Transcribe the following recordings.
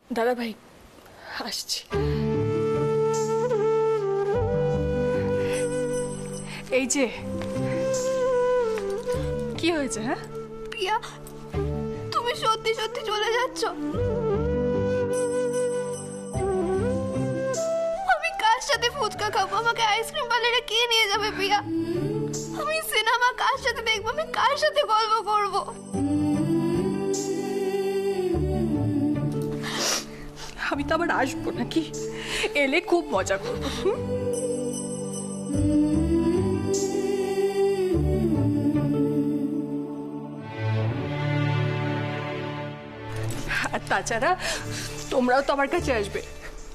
দাদা ভাই আসছি। এই যে কি হয়েছে? হ্যাঁ প্রিয়া, তুমি সত্যি সত্যি চলে যাচ্ছ? আমি কার সাথে ফুচকা খাবো? আমাকে আইসক্রিম পার্লারে কে নিয়ে যাবে প্রিয়া? আমি সিনেমা কার সাথে দেখবো? আমি কার সাথে গল্প করবো? আমি তো আবার আসবো নাকি? এলে খুব মজা করবো। আর তাছাড়া তোমরাও তো আমার কাছে আসবে,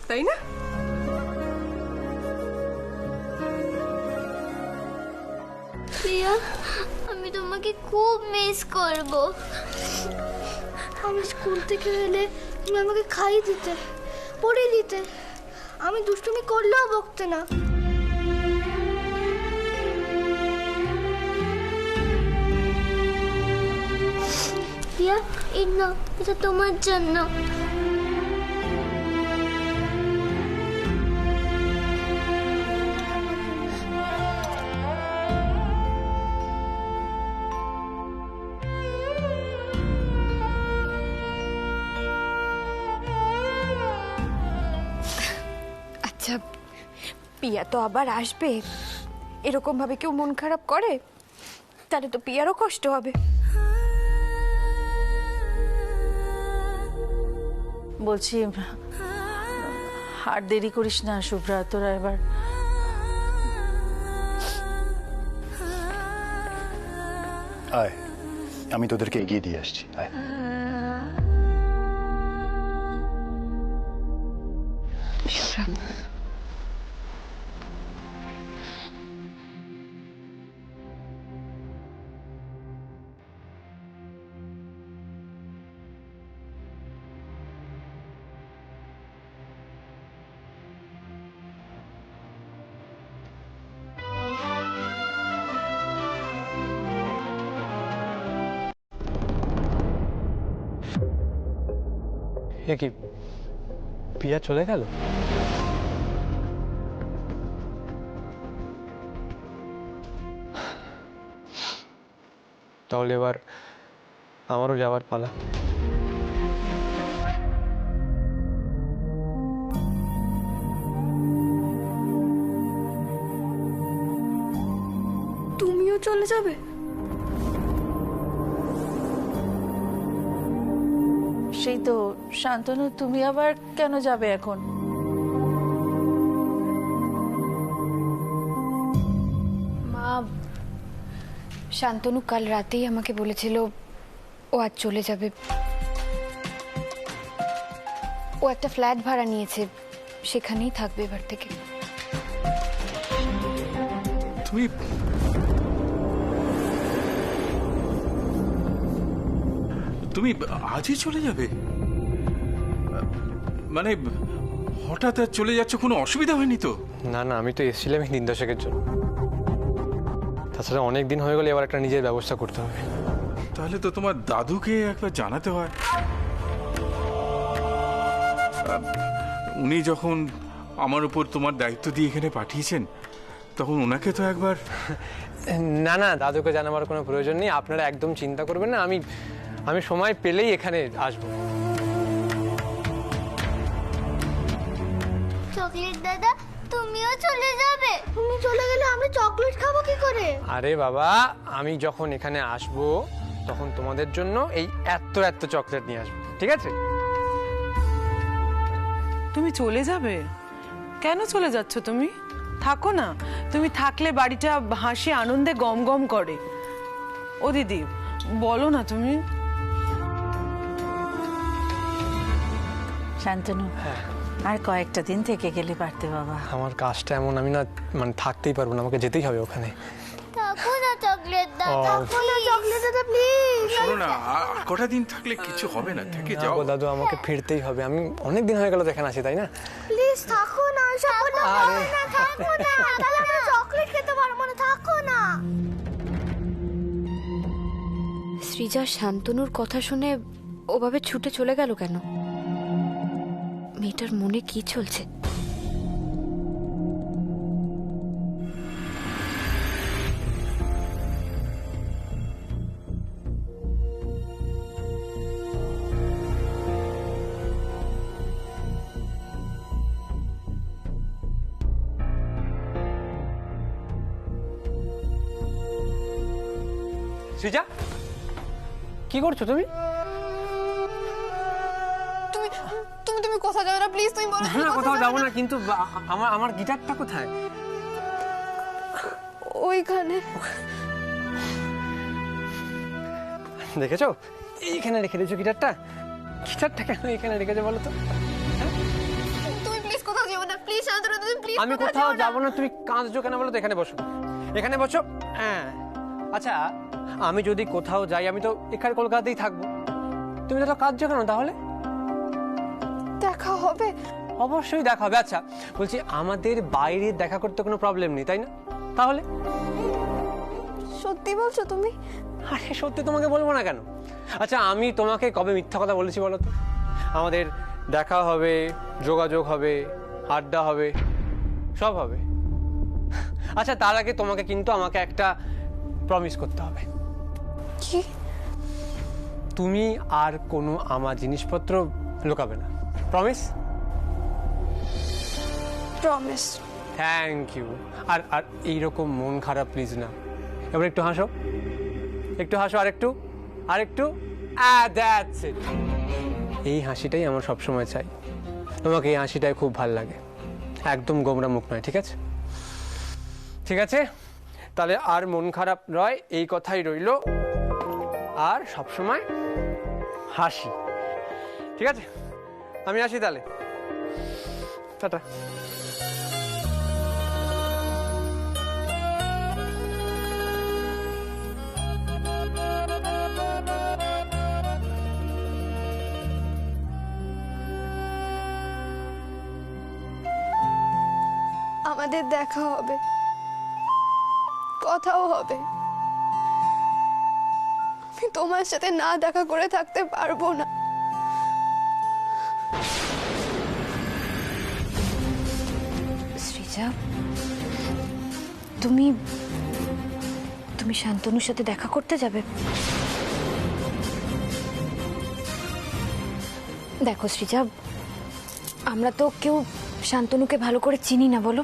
তাই না? প্রিয়া, আমি তোমাকে খুব মিস করব। আমি স্কুল থেকে এলে তুমি আমাকে খাইয়ে দিতে, পড়িয়ে দিতে, আমি দুষ্টুমি করলেও বকতে না। প্রিয়া, এই নাও, এটা তোমার জন্য। আচ্ছা, পিয়া তো আবার আসবে, এরকম ভাবে কেউ মন খারাপ করে? তাহলে তো পিয়ারও কষ্ট হবে। বলছি, আর দেরি করিস না শুভ্রা, তোরা এবার আয়, আমি তোদেরকে এগিয়ে দিয়ে আসছি। আয়। এ কি, পিয়া চলে গেল? তাহলে এবার আমারও যাওয়ার পালা। তুমিও চলে যাবে? সেই তো শান্তনু, তুমি আবার কেন যাবে এখন? মা, শান্তনু কাল রাতেই আমাকে বলেছিল ও আজ চলে যাবে। ও একটা ফ্ল্যাট ভাড়া নিয়েছে, সেখানেই থাকবে এবার থেকে। তুমি তুমি আজই চলে যাবে? মানে হঠাৎ আর চলে যাচ্ছ, কোনো অসুবিধা হয়নি তো? না না, আমি তো এসেছিলাম এই দিন দশেকের জন্য। তাছাড়া অনেক দিন হয়ে গেলে এবার একটা নিজের ব্যবস্থা করতে হবে। তাহলে তো তোমার দাদুকে একবার জানাতে হয়। উনি যখন আমার উপর তোমার দায়িত্ব দিয়ে এখানে পাঠিয়েছেন, তখন ওনাকে তো একবার। না না, দাদুকে জানাবার কোনো প্রয়োজন নেই, আপনারা একদম চিন্তা করবেন না। আমি সময় পেলেই এখানে আসবো। চকলেট দাদা, তুমিও চলে যাবে? তুমি চলে গেলে আমরা চকলেট খাবো কি করে? আরে বাবা, আমি যখন এখানে আসবো তখন তোমাদের জন্য এই এত এত চকলেট নিয়ে আসবো, ঠিক আছে? তুমি চলে যাবে? কেন চলে যাচ্ছ তুমি? থাকো না, তুমি থাকলে বাড়িটা হাসি আনন্দে গম গম করে। ও দিদি, বলো না তুমি। শান্তনু, আর কয়েকটা দিন থেকে গেলে পারতে বাবা। আমার কাজটা এমন, আমি না মানে থাকতেই পারবো না, আমাকে যেতেই হবে ওখানে। থাকো না চকলেট দাদা, থাকো না চকলেট দাদা প্লিজ। শোনো না, আর কটা দিন থাকলে কিছু হবে না, থেকে যাও। দাদু, আমাকে ফিরতেই হবে, আমি অনেক দিন হয়ে গেল তো এখানে আছি, তাই না? প্লিজ থাকো না, থাকো না, থাকো না, তাহলে আমরা চকলেট খেতে পারবো না, থাকো না। সৃজা শান্তনুর কথা শুনে ওভাবে ছুটে চলে গেল কেন? মেয়েটার মনে কি চলছে। সৃজা, কি করছো তুমি? তুমি তুমি তুমি কোথাও যাবে না প্লিজ, তুমি বলো না, কোথাও যাবো না, কিন্তু আমার গিটারটা কোথায়? ওইখানে। দেখেছো, এইখানে রেখে দিয়েছো গিটারটা। গিটারটা কেন এখানে রেখেছো বলো তো? তুমি প্লিজ কোথাও যাবে না প্লিজ, শান্তনু তুমি প্লিজ। আমি কোথাও যাবো না, তুমি কাঁদছো কেন বলো তো? এখানে বসো, এখানে বসো। হ্যাঁ, আচ্ছা, আমি যদি কোথাও যাই আমি তো এখানে কলকাতাতেই থাকবো, তুমি তো কাঁদছো কেন তাহলে? দেখা হবে? অবশ্যই দেখা হবে। আচ্ছা বলছি, আমাদের বাইরে দেখা করতে কোনো প্রবলেম নেই তাই না? তাহলে সত্যি বলছো তুমি? আরে সত্যি তোমাকে বলবো না কেন? আচ্ছা, আমি তোমাকে কবে মিথ্যা কথা বলেছি বলো তো? আমাদের দেখা হবে, যোগাযোগ হবে, আড্ডা হবে, সব হবে। আচ্ছা, তার আগে তোমাকে কিন্তু আমাকে একটা প্রমিস করতে হবে। কি? তুমি আর কোনো আমার জিনিসপত্র লুকাবে না। প্রমিস? প্রমিস। Thank you. আর আর এইরকম মন খারাপ প্লিজ না। এবার একটু হাসো, একটু হাসো, আরেকটু, আরেকটু। That's it. এই হাসিটাই আমার সবসময় চাই। তোমাকে এই হাসিটাই খুব ভাল লাগে, একদম গোমরা মুখ নয়, ঠিক আছে? ঠিক আছে, তাহলে আর মন খারাপ নয়, এই কথাই রইলো। আর সবসময় হাসি, ঠিক আছে? আমি আসি তাহলে, টাটা। আমাদের দেখা হবে, কথাও হবে। আমি তোমার সাথে না দেখা করে থাকতে পারবো না। সৃজা, তুমি তুমি শান্তনুর সাথে দেখা করতে যাবে? দেখো সৃজা, আমরা তো কেউ শান্তনুকে ভালো করে চিনি না, বলো?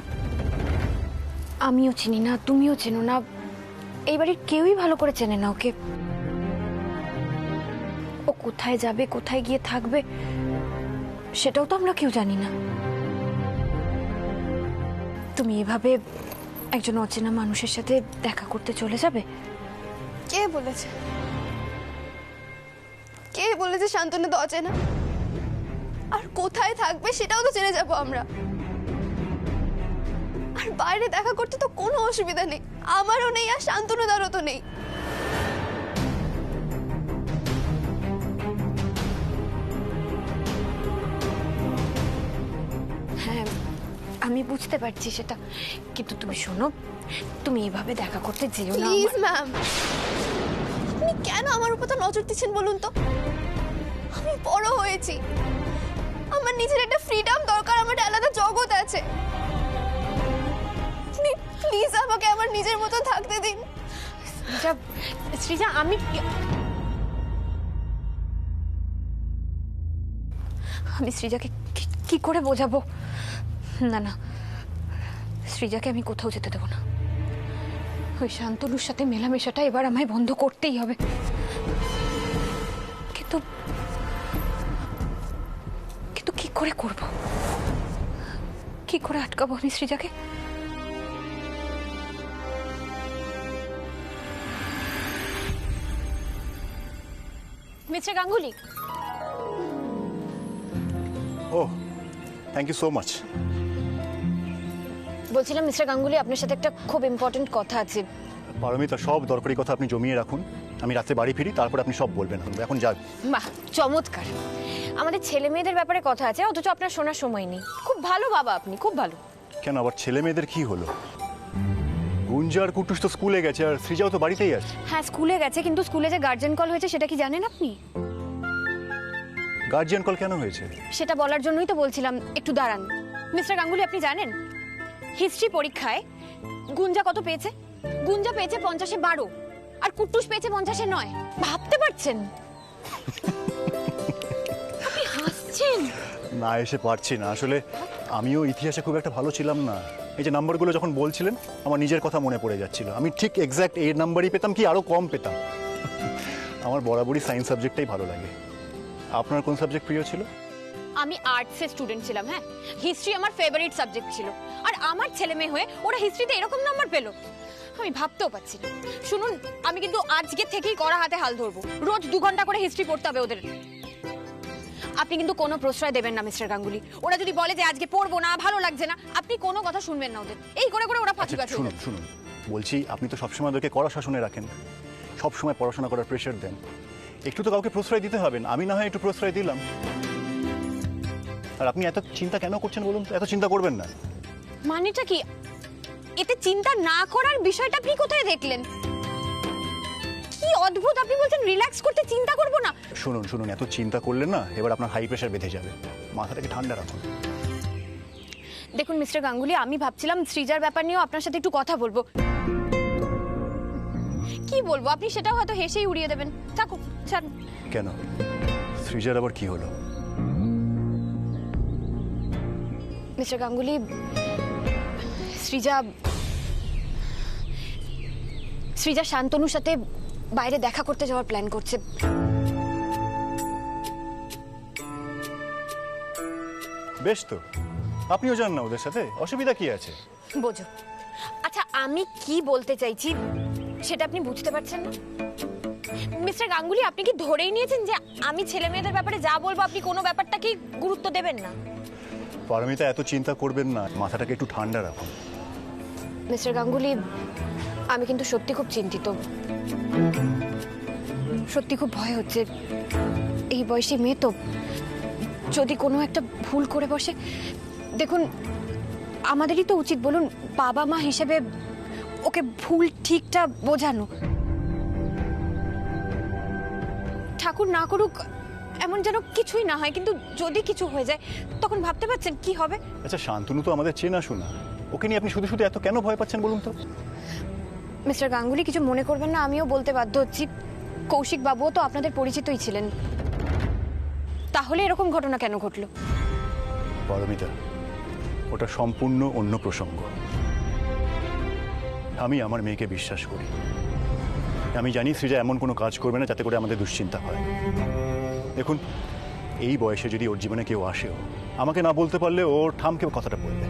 আমিও চিনি না, তুমিও চেনো না, এই বাড়ির কেউই ভালো করে চেনে না ওকে। ও কোথায় যাবে, কোথায় গিয়ে থাকবে, সেটাও তো আমরা কেউ জানি না। তুমি এভাবে একজন অচেনা মানুষের সাথে দেখা করতে চলে যাবে? কে বলেছে? কে বলেছে শান্তনু তো অচেনা? আর কোথায় থাকবে সেটাও তো জেনে যাবো আমরা। আর বাইরে দেখা করতে তো কোনো অসুবিধা নেই, আমারও নেই আর শান্তনুদারও তো নেই। হ্যাঁ, আমি বুঝতে পারছি সেটা, কিন্তু তুমি শোনো, তুমি এভাবে দেখা করতে যেও না। প্লিজ ম্যাম, আপনি কেন আমার উপর তো নজর দিচ্ছেন বলুন তো? আমি বড় হয়েছি, আমার নিজের একটা ফ্রিডম দরকার, আমার আলাদা জগৎ আছে। আপনি প্লিজ আমাকে আমার নিজের মতো থাকতে দিন। সৃজা, সৃজা, আমি সৃজাকে কি করে বোঝাবো? না না, সৃজাকে আমি কোথাও যেতে দেবো না। ওই শান্তনুর সাথে মেলামেশাটা এবার আমায় বন্ধ করতেই হবে। কিন্তু কিন্তু কি করে করব? কি করে আটকাবো আমি সৃজাকে? মিস্টার গাঙ্গুলি। ও, থ্যাংক ইউ সো মাচ। বলছিলাম মিস্টার গাঙ্গুলি, আপনার সাথে একটা খুব ইম্পর্টেন্ট কথা আছে। পারমিতা, সব দরকারি কথা আপনি জমিয়ে রাখুন, আমি রাতে বাড়ি ফিরি, তারপর আপনি সব বলবেন। এখন যাক। বাহ, চমৎকার। আমাদের ছেলে মেয়েদের ব্যাপারে কথা আছে, অথচ আপনার শোনার সময় নেই। খুব ভালো বাবা আপনি, খুব ভালো। কেন আবার ছেলে মেয়েদের কি হলো? গুঞ্জা আর কুটুস তো স্কুলে গেছে, আর সৃজাও তো বাড়িতেই আছে। হ্যাঁ, স্কুলে গেছে, কিন্তু স্কুলে যে গার্জেন কল হয়েছে সেটা কি জানেন আপনি? গার্জিয়ান কল কেন হয়েছে? সেটা বলার জন্যই তো বলছিলাম একটু দাঁড়ান। মিস্টার গাঙ্গুলি, আপনি জানেন হিস্ট্রি পরীক্ষায় গুঞ্জা কত পেয়েছে? গুঞ্জা পেয়েছে 50-এ 12 আর কুট্টুস পেয়েছে 50-এ 9। ভাবতে পারছেন? আপনি হাসছেন। না এসে পারছি না, আসলে আমিও ইতিহাসে খুব একটা ভালো ছিলাম না। এই যে নাম্বারগুলো যখন বলছিলেন আমার নিজের কথা মনে পড়ে যাচ্ছিল। আমি ঠিক এক্স্যাক্ট এই নাম্বারই পেতাম কি আরো কম পেতাম। আমার বরাবরই সায়েন্স সাবজেক্টটাই ভালো লাগে। আপনার কোন সাবজেক্ট প্রিয় ছিল? আমি আর্টসের স্টুডেন্ট ছিলাম, হ্যাঁ। হিস্ট্রি আমার ফেভারিট সাবজেক্ট ছিল, আর আমার ছেলে মেয়ে হয়ে ওরা হিস্ট্রিতে এরকম নাম্বার পেলো আমি ভাবতেও পারছি না। শুনুন, আমি কিন্তু আজকে থেকেই কড়া হাতে হাল ধরবো। রোজ 2 ঘন্টা করে হিস্ট্রি পড়তে হবে ওদের। আপনি কিন্তু কোনো প্রশ্রয় দেবেন না মিস্টার গাঙ্গুলি। ওরা যদি বলে যে আজকে পড়বো না, ভালো লাগছে না, আপনি কোনো কথা শুনবেন না ওদের। এই করে করে ওরা ফাঁকি আচ্ছা, পাচ্ছে। শুনুন শুনুন, বলছি আপনি তো সবসময় ওদেরকে কড়া শাসনে রাখেন, সবসময় পড়াশোনা করার প্রেশার দেন। একটু তো কাউকে প্রশ্রয় দিতে হবেন। আমি না হয় একটু প্রশ্রয় দিলাম। আর আপনি এত চিন্তা কেন করছেন বলুন তো? এত চিন্তা করবেন না। মানেটা কি? এতে চিন্তা না করার বিষয়টা আপনি কোথায় দেখলেন? কি অদ্ভুত, আপনি বলছেন রিল্যাক্স করতে চিন্তা করব না। শুনুন শুনুন, এত চিন্তা করলেন না, এবার আপনার হাই প্রেশার বেঁধে যাবে। মাথাটাকে ঠান্ডা রাখুন। দেখুন মিস্টার গাঙ্গুলি, আমি ভাবছিলাম সৃজার ব্যাপার নিয়েও আপনার সাথে একটু কথা বলবো। কি বলবো আপনি সেটাও হয়তো হেসেই উড়িয়ে দেবেন। থাকুক, ছাড়ুন। কেন? সৃজার আবার কি হলো? মিস্টার গাঙ্গুলি, সৃজা শান্তনুর সাথে বাইরে দেখা করতে যাওয়ার প্ল্যান করছে। বেশ তো, আপনিও যান না ওদের সাথে, অসুবিধা কি আছে? বোঝো। আচ্ছা, আমি কি বলতে চাইছি সেটা আপনি বুঝতে পারছেন না? মিস্টার গাঙ্গুলি, আপনি কি ধরেই নিয়েছেন যে আমি ছেলে মেয়েদের ব্যাপারে যা বলবো আপনি কোনো ব্যাপারটাকেই গুরুত্ব দেবেন না? পারমিতা, এত চিন্তা করবেন না, মাথাটাকে একটু ঠান্ডা রাখুন। মিস্টার গাঙ্গুলি, আমি কিন্তু সত্যি খুব চিন্তিত। সত্যি খুব ভয় হচ্ছে। এই বয়সী মেয়ে তো, যদি কোনো একটা ভুল করে বসে। দেখুন, আমাদেরই তো উচিত বলুন বাবা মা হিসেবে ওকে ভুল ঠিকটা বোঝানো। ঠাকুর না করুক এমন যেন কিছুই না হয়, কিন্তু যদি কিছু হয়ে যায় তখন ভাবতে পারছেন কি হবে? আচ্ছা, শান্তনু তো আমাদের চেনা শোনা, ওকে নিয়ে আপনি শুধু শুধু এত কেন ভয় পাচ্ছেন বলুন তো? মিস্টার গাঙ্গুলি, কিছু মনে করবেন না, আমিও বলতে বাধ্য হচ্ছি। কৌশিক বাবুও তো আপনাদের পরিচিতই ছিলেন, তাহলে এরকম ঘটনা কেন ঘটলো? পারমিতা, ওটা সম্পূর্ণ অন্য প্রসঙ্গ। আমি আমার মেয়েকে বিশ্বাস করি। আমি জানি সৃজা এমন কোনো কাজ করবে না যাতে করে আমাদের দুশ্চিন্তা হয়। দেখুন, এই বয়সে যদি ওর জীবনে কেউ আসেও, আমাকে না বলতে পারলে ওর ঠামকে কথাটা বলবে।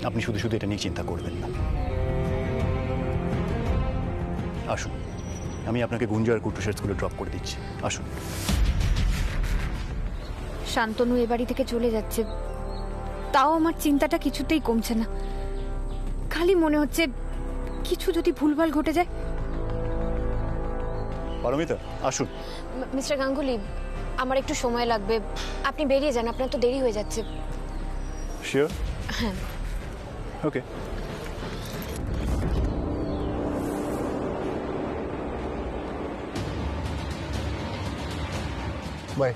আপনি শুধু শুধু এটা নিয়ে চিন্তা করবেন না। আসুন, আমি আপনাকে গুঞ্জা আর কুটুসের স্কুলে ড্রপ করে দিচ্ছি। আসুন। শান্তনু এ বাড়ি থেকে চলে যাচ্ছে, তাও আমার চিন্তাটা কিছুতেই কমছে না। খালি মনে হচ্ছে কিছু যদি ভুলভাল ঘটে যায়। পারমিতা, আসুন। মিস্টার গাঙ্গুলি, আমার একটু সময় লাগবে, আপনি বেরিয়ে যান, আপনার তো দেরি হয়ে যাচ্ছে। শিওর? হ্যাঁ। ওকে। বাই।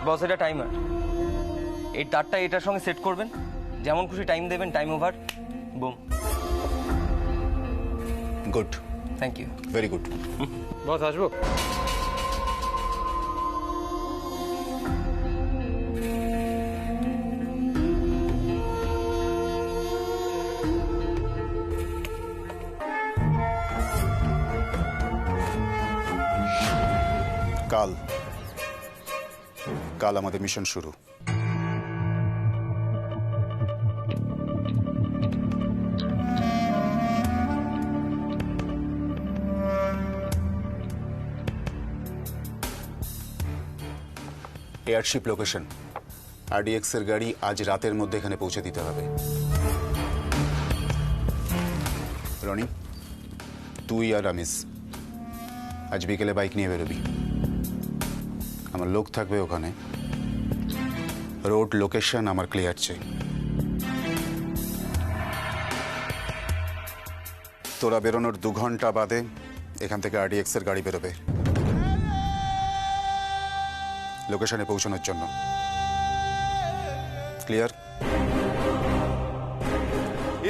বস এটা টাইমার, এই তারটা এটার সঙ্গে সেট করবেন, যেমন খুশি টাইম দেবেন, time over, boom. Good, thank you. Very good. Boss আসবো? কাল কাল আমাদের মিশন শুরু। এয়ারশিপ লোকেশন, আরডিএক্স এর গাড়ি আজ রাতের মধ্যে এখানে পৌঁছে দিতে হবে। রনি, তুই আর আমিস আজ বিকেলে বাইক নিয়ে বেরোবি। আমার লোক থাকবে ওখানে। রোড লোকেশন আমার ক্লিয়ার চাই। তোরা বেরোনোর 2 ঘন্টা বাদে এখান থেকে আরডিএক্স এর গাড়ি বেরোবে লোকেশনে পৌঁছানোর জন্য। ক্লিয়ার?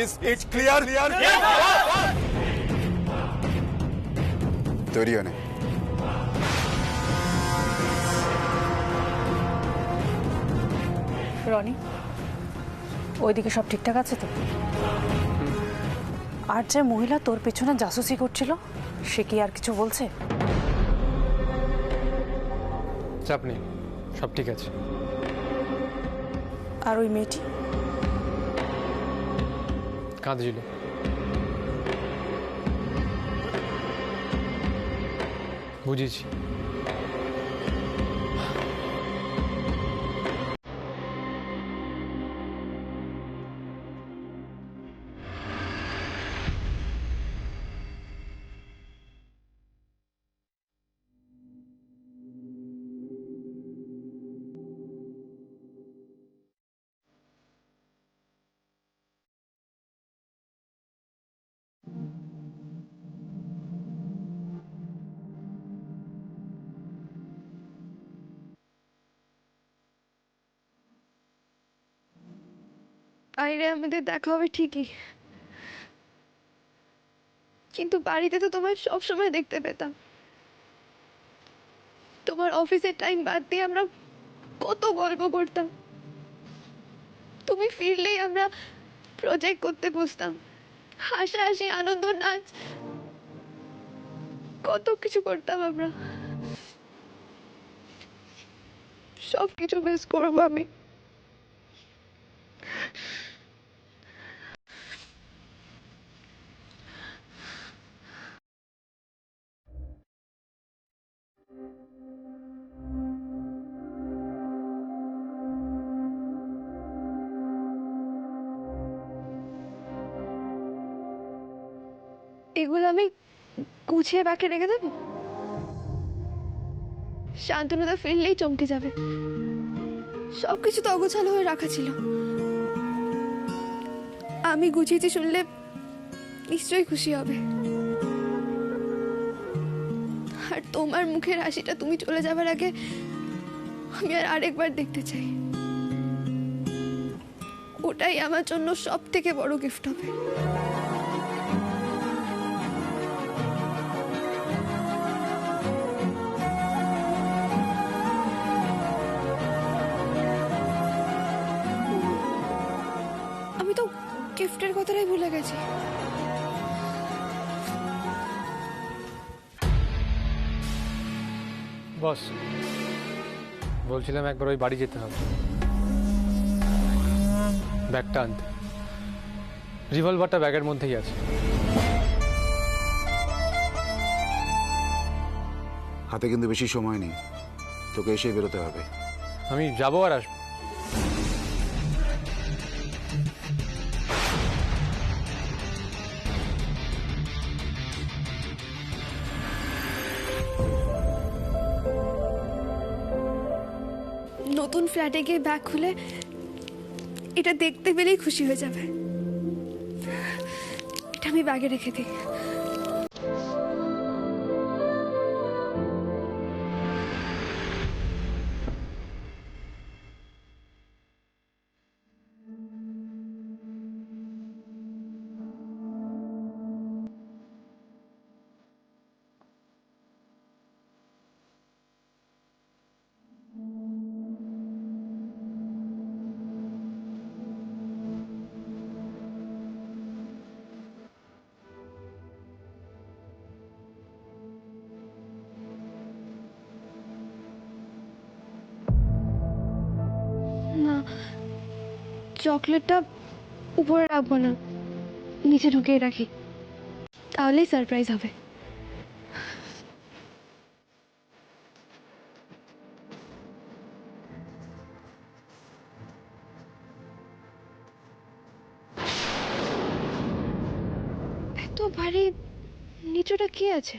Is it clear? তৈরি হয় না? রনি, ওইদিকে সব ঠিকঠাক আছে তো? আর যে মহিলা তোর পেছনে জাসুসি করছিল সে কি আর কিছু বলছে? চাপ নেই, সব ঠিক আছে। আর ওই মেয়েটি? কাঁদছিল। বুঝেছি। বাইরে আমাদের দেখা হবে ঠিকই, কিন্তু বাড়িতে তো তোমায় সবসময় দেখতে পেতাম। তোমার অফিসের টাইম বাদ দিয়ে আমরা কত গল্প করতাম। তুমি ফিরলেই আমরা প্রজেক্ট করতে বসতাম, হাসাহাসি, আনন্দ, নাচ, কত কিছু করতাম আমরা। সব কিছু মিস করবো আমি। এগুলো আমি গুছিয়ে বাকি রেখে দেবো, শান্তনুদা ফিরলেই চমকে যাবে। সবকিছু তো অগোছালো হয়ে রাখা ছিল, আমি গুছিয়েছি শুনলে নিশ্চয়ই খুশি হবে। আর তোমার মুখের হাসিটা তুমি চলে যাবার আগে আমি আর আরেকবার দেখতে চাই। ওটাই আমার জন্য সব থেকে বড় গিফট হবে। আমি তো গিফটের কথাটাই ভুলে গেছি। বস, বলছিলাম একবার ওই বাড়ি যেতে হবে, ব্যাগটা আনতে। রিভলভারটা ব্যাগের মধ্যেই আছে। হাতে কিন্তু বেশি সময় নেই, তোকে এসেই বেরোতে হবে। আমি যাবো আর আসবো। নতুন ফ্ল্যাটে গিয়ে ব্যাগ খুলে এটা দেখতে পেলেই খুশি হয়ে যাবে। এটা আমি ব্যাগে রেখে দিই। চকলেটটা উপরে রাখবো না, নিচে ঢুকিয়ে রাখি, তাহলেই সারপ্রাইজ হবে। এত ভারী, নিচুটা কি আছে?